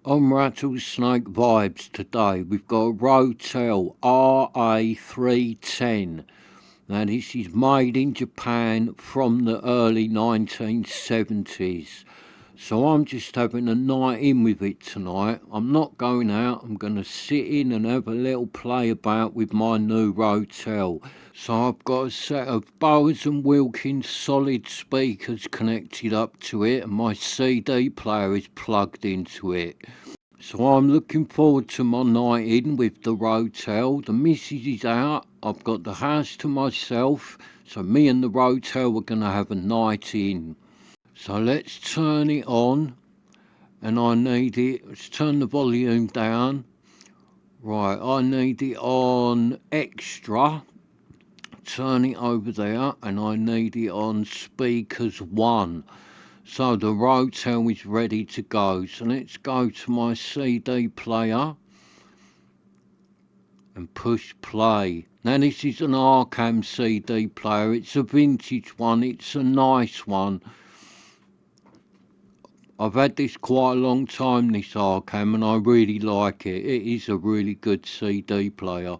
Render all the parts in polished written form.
On Rattlesnake Vibes today, we've got a ROTEL RA310. Now this is made in Japan from the early 1970s. So I'm just having a night in with it tonight. I'm not going out, I'm going to sit in and have a little play about with my new ROTEL. So I've got a set of Bowers & Wilkins solid speakers connected up to it, and my CD player is plugged into it. So I'm looking forward to my night in with the ROTEL. The missus is out, I've got the house to myself, so me and the ROTEL are going to have a night in. So let's turn it on, and I need it, let's turn the volume down. Right, I need it on extra, turn it over there, and I need it on speakers 1. So the ROTEL is ready to go. So let's go to my CD player and push play. Now this is an Arkham CD player, it's a vintage one, it's a nice one. I've had this quite a long time, this Arkham, and I really like it. It is a really good CD player.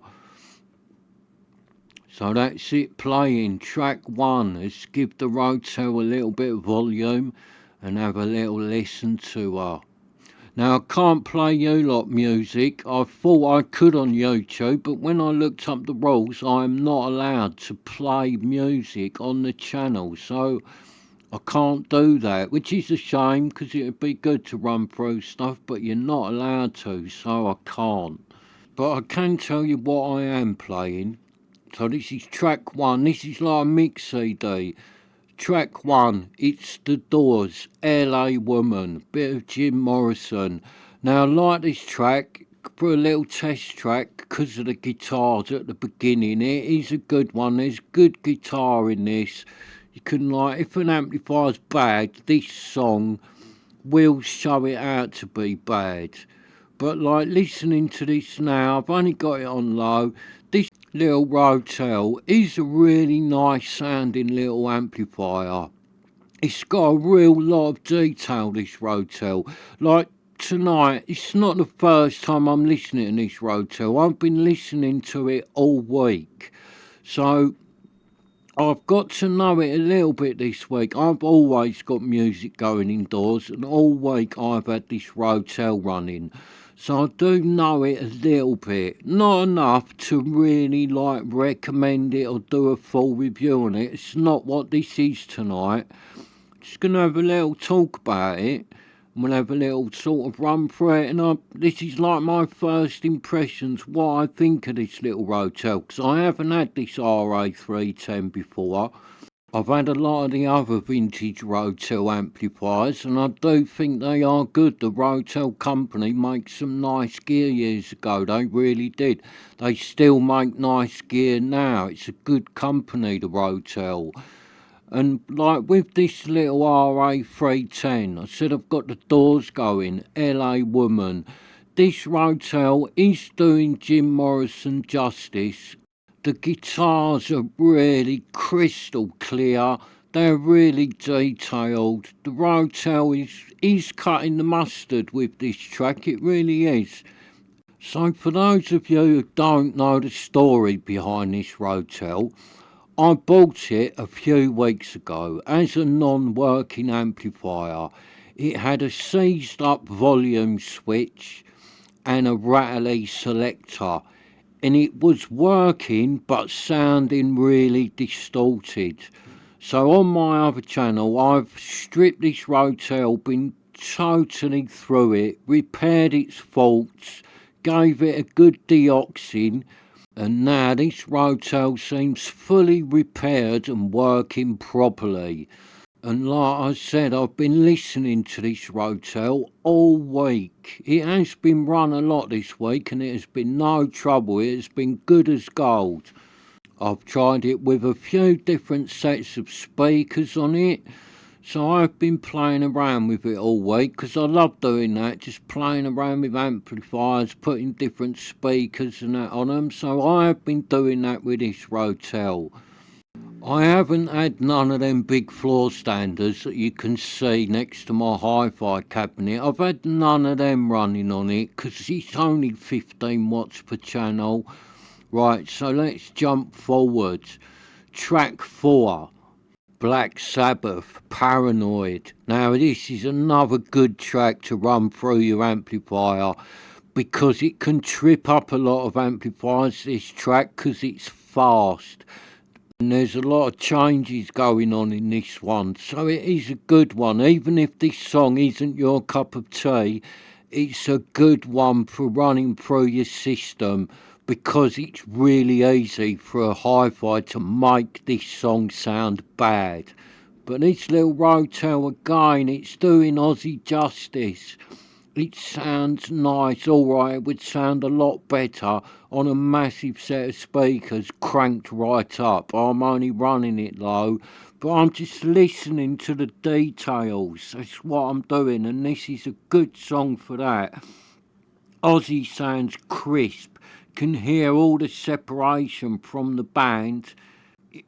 So that's it playing. Track 1. Let's give the ROTEL a little bit of volume and have a little listen to her. Now I can't play you lot music. I thought I could on YouTube, but when I looked up the rules, I am not allowed to play music on the channel. So I can't do that, which is a shame because it would be good to run through stuff, but you're not allowed to, so I can't. But I can tell you what I am playing. So this is track 1, this is like a mix CD. Track 1, it's The Doors, LA Woman, bit of Jim Morrison. Now I like this track for a little test track because of the guitars at the beginning. It is a good one, there's good guitar in this. You can, like, if an amplifier's bad, this song will show it out to be bad. But like listening to this now, I've only got it on low. This little ROTEL is a really nice sounding little amplifier. It's got a real lot of detail, this ROTEL. Like tonight, it's not the first time I'm listening to this ROTEL. I've been listening to it all week. So I've got to know it a little bit this week. I've always got music going indoors, and all week I've had this ROTEL running. So I do know it a little bit. Not enough to really like recommend it or do a full review on it. It's not what this is tonight. Just going to have a little talk about it. And we'll have a little sort of run through it. And this is like my first impressions, what I think of this little ROTEL. Because I haven't had this RA310 before. I've had a lot of the other vintage ROTEL amplifiers, and I do think they are good. The ROTEL company makes some nice gear years ago, they really did. They still make nice gear now. It's a good company, the ROTEL. And like with this little RA310, I said I've got the Doors going, LA Woman. This ROTEL is doing Jim Morrison justice. The guitars are really crystal clear, they're really detailed. The ROTEL is cutting the mustard with this track, it really is. So for those of you who don't know the story behind this ROTEL, I bought it a few weeks ago as a non-working amplifier. It had a seized up volume switch and a rattly selector, and it was working but sounding really distorted. So on my other channel I've stripped this ROTEL, been totally through it, repaired its faults, gave it a good deoxing, and now this ROTEL seems fully repaired and working properly. And like I said, I've been listening to this ROTEL all week. It has been run a lot this week and it has been no trouble. It has been good as gold. I've tried it with a few different sets of speakers on it. So I've been playing around with it all week because I love doing that, just playing around with amplifiers, putting different speakers and that on them. So I have been doing that with this ROTEL. I haven't had none of them big floor standers that you can see next to my hi-fi cabinet. I've had none of them running on it because it's only 15 watts per channel. Right, so let's jump forwards. Track 4, Black Sabbath, Paranoid. Now this is another good track to run through your amplifier because it can trip up a lot of amplifiers, this track, because it's fast. And there's a lot of changes going on in this one, so it is a good one. Even if this song isn't your cup of tea, it's a good one for running through your system because it's really easy for a hi-fi to make this song sound bad. But this little ROTEL again, it's doing Aussie justice. It sounds nice, alright, it would sound a lot better on a massive set of speakers cranked right up. I'm only running it low, but I'm just listening to the details. That's what I'm doing, and this is a good song for that. Aussie sounds crisp, can hear all the separation from the band.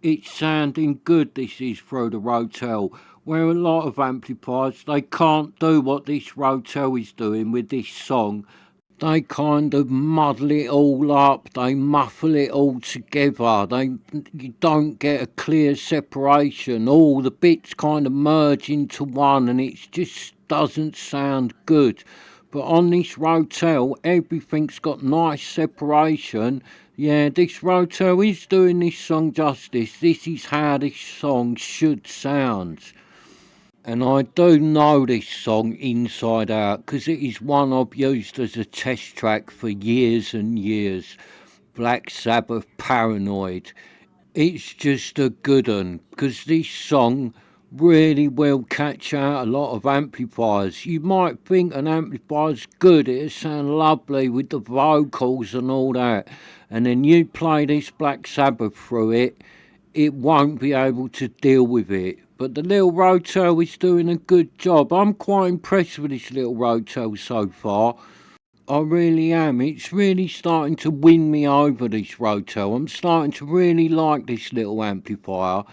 It's sounding good, this is, through the ROTEL, where a lot of amplifiers, they can't do what this ROTEL is doing with this song. They kind of muddle it all up, they muffle it all together, you don't get a clear separation, all the bits kind of merge into one and it just doesn't sound good. But on this ROTEL, everything's got nice separation. Yeah, this ROTEL is doing this song justice. This is how this song should sound. And I do know this song inside out because it is one I've used as a test track for years and years. Black Sabbath, Paranoid. It's just a good un because this song really will catch out a lot of amplifiers. You might think an amplifier's good, it'll sound lovely with the vocals and all that, and then you play this Black Sabbath through it, it won't be able to deal with it. But the little ROTEL is doing a good job. I'm quite impressed with this little ROTEL so far. I really am. It's really starting to win me over, this ROTEL. I'm starting to really like this little amplifier.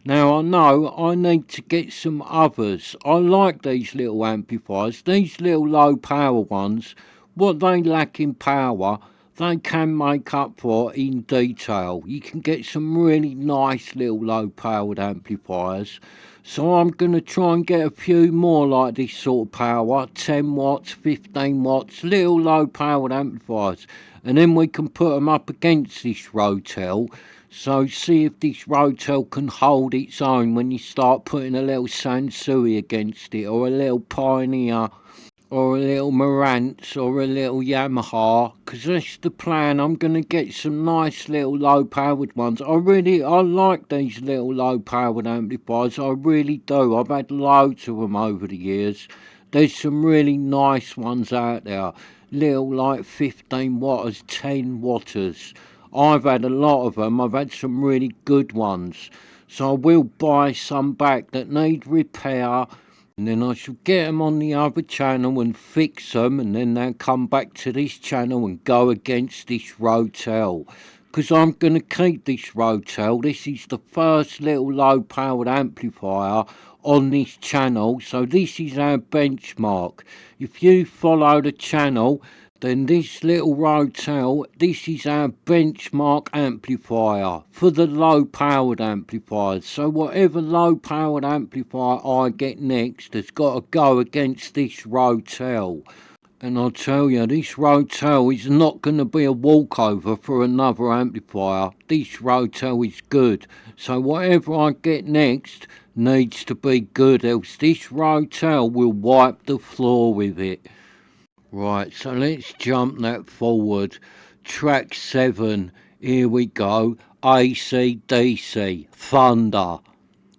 Now I know I need to get some others. I like these little amplifiers. These little low power ones, what they lack in power, they can make up for in detail. You can get some really nice little low powered amplifiers. So I'm going to try and get a few more like this sort of power, 10 watts, 15 watts, little low powered amplifiers. And then we can put them up against this ROTEL. So see if this ROTEL can hold its own when you start putting a little Sansui against it, or a little Pioneer, or a little Marantz, or a little Yamaha, because that's the plan. I'm going to get some nice little low powered ones. I like these little low powered amplifiers, I really do. I've had loads of them over the years. There's some really nice ones out there, little like 15 watters, 10 watters. I've had a lot of them, I've had some really good ones. So I will buy some back that need repair, and then I shall get them on the other channel and fix them, and then they'll come back to this channel and go against this ROTEL. Because I'm going to keep this ROTEL. This is the first little low powered amplifier on this channel, so this is our benchmark. If you follow the channel, then this little ROTEL, this is our benchmark amplifier for the low powered amplifiers. So whatever low powered amplifier I get next has got to go against this ROTEL. And I'll tell you, this ROTEL is not going to be a walkover for another amplifier. This ROTEL is good. So whatever I get next needs to be good, else this ROTEL will wipe the floor with it. Right, so let's jump that forward. Track 7, here we go. AC/DC, Thunder.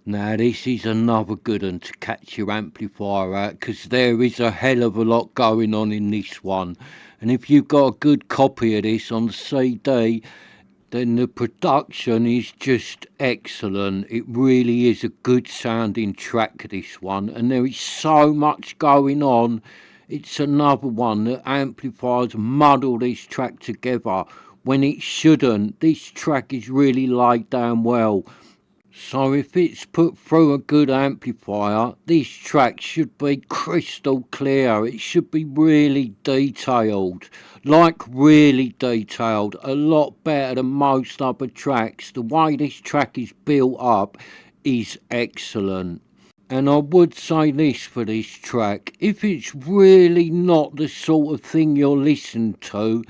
Now this is another good one to catch your amplifier out, because there is a hell of a lot going on in this one. And if you've got a good copy of this on CD, then the production is just excellent. It really is a good sounding track, this one, and there is so much going on. It's another one that amplifiers muddle this track together when it shouldn't. This track is really laid down well. So if it's put through a good amplifier, this track should be crystal clear. It should be really detailed, like really detailed, a lot better than most other tracks. The way this track is built up is excellent. And I would say this for this track, if it's really not the sort of thing you're listening to,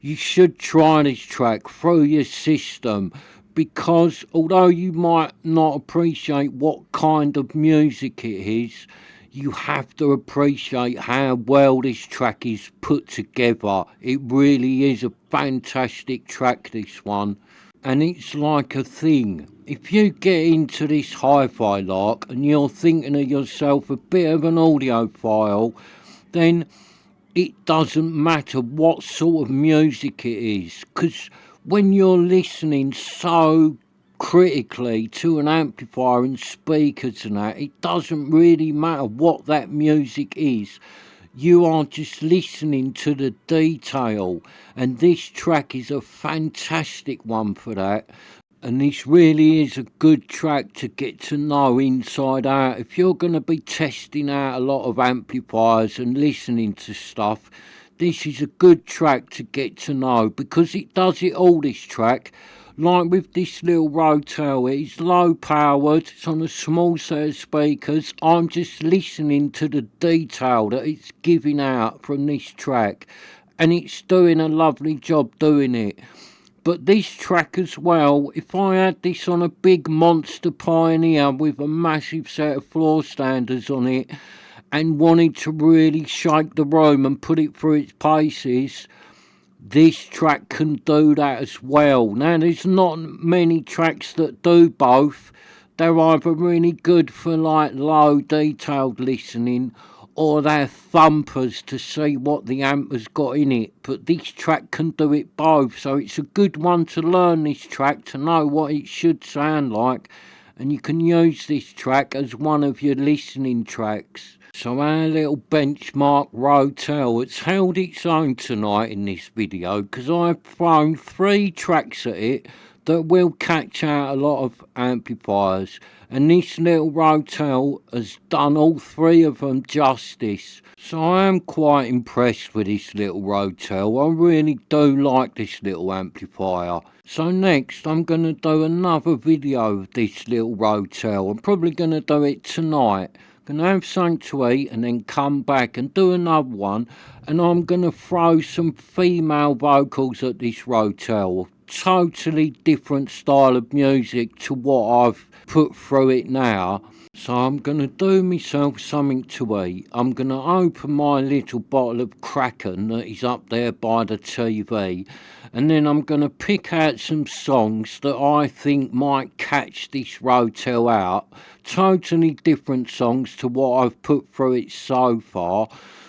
you should try this track through your system, because although you might not appreciate what kind of music it is, you have to appreciate how well this track is put together. It really is a fantastic track, this one. And it's like a thing. If you get into this hi-fi lark and you're thinking of yourself a bit of an audiophile, then it doesn't matter what sort of music it is, because when you're listening so critically to an amplifier and speakers and that, it doesn't really matter what that music is. You are just listening to the detail, and this track is a fantastic one for that. And this really is a good track to get to know inside out. If you're going to be testing out a lot of amplifiers and listening to stuff, this is a good track to get to know, because it does it all, this track. Like with this little ROTEL, it's low powered, it's on a small set of speakers. I'm just listening to the detail that it's giving out from this track, and it's doing a lovely job doing it. But this track as well, if I had this on a big monster Pioneer with a massive set of floor standers on it and wanted to really shake the room and put it through its paces, this track can do that as well. Now, there's not many tracks that do both. They're either really good for like low detailed listening, or they're thumpers to see what the amp has got in it. But this track can do it both, so it's a good one to learn, this track, to know what it should sound like, and you can use this track as one of your listening tracks. So our little benchmark ROTEL, it's held its own tonight in this video, because I've thrown 3 tracks at it that will catch out a lot of amplifiers, and this little ROTEL has done all 3 of them justice. So I am quite impressed with this little ROTEL. I really do like this little amplifier. So next I'm going to do another video of this little ROTEL. I'm probably going to do it tonight. I'm going to have something to eat and then come back and do another one, and I'm going to throw some female vocals at this ROTEL. Totally different style of music to what I've put through it now. So I'm going to do myself something to eat. I'm going to open my little bottle of Kraken that is up there by the TV, and then I'm going to pick out some songs that I think might catch this ROTEL out. Totally different songs to what I've put through it so far.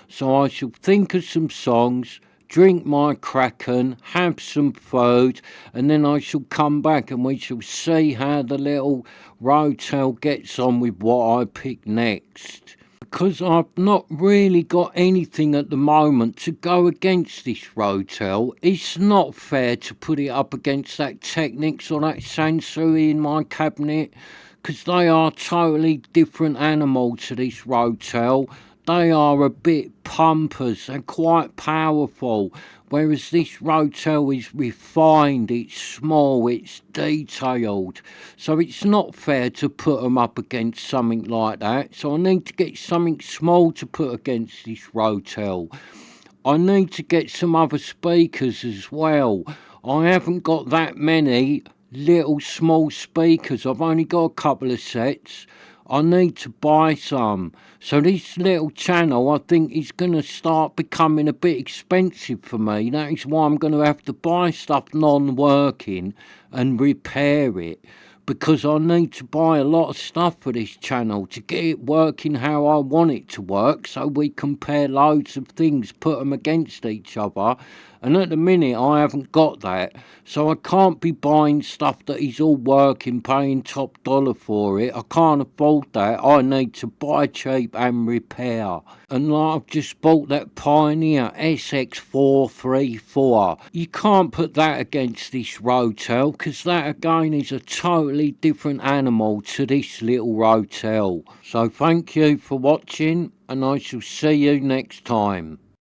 So I shall think of some songs, drink my Kraken, have some food, and then I shall come back and we shall see how the little ROTEL gets on with what I pick next. Because I've not really got anything at the moment to go against this ROTEL, it's not fair to put it up against that Technics or that Sansui in my cabinet, because they are totally different animal to this ROTEL. They are a bit pumpers and quite powerful, whereas this ROTEL is refined, it's small, it's detailed. So it's not fair to put them up against something like that. So I need to get something small to put against this ROTEL. I need to get some other speakers as well. I haven't got that many little small speakers. I've only got a couple of sets. I need to buy some. So this little channel, I think, is going to start becoming a bit expensive for me. That is why I'm going to have to buy stuff non-working and repair it, because I need to buy a lot of stuff for this channel to get it working how I want it to work, so we compare loads of things, put them against each other. And at the minute I haven't got that, so I can't be buying stuff that is all working, paying top dollar for it. I can't afford that. I need to buy cheap and repair. And like, I've just bought that Pioneer SX434. You can't put that against this ROTEL, because that again is a totally totally different animal to this little rotel. So thank you for watching, and I shall see you next time.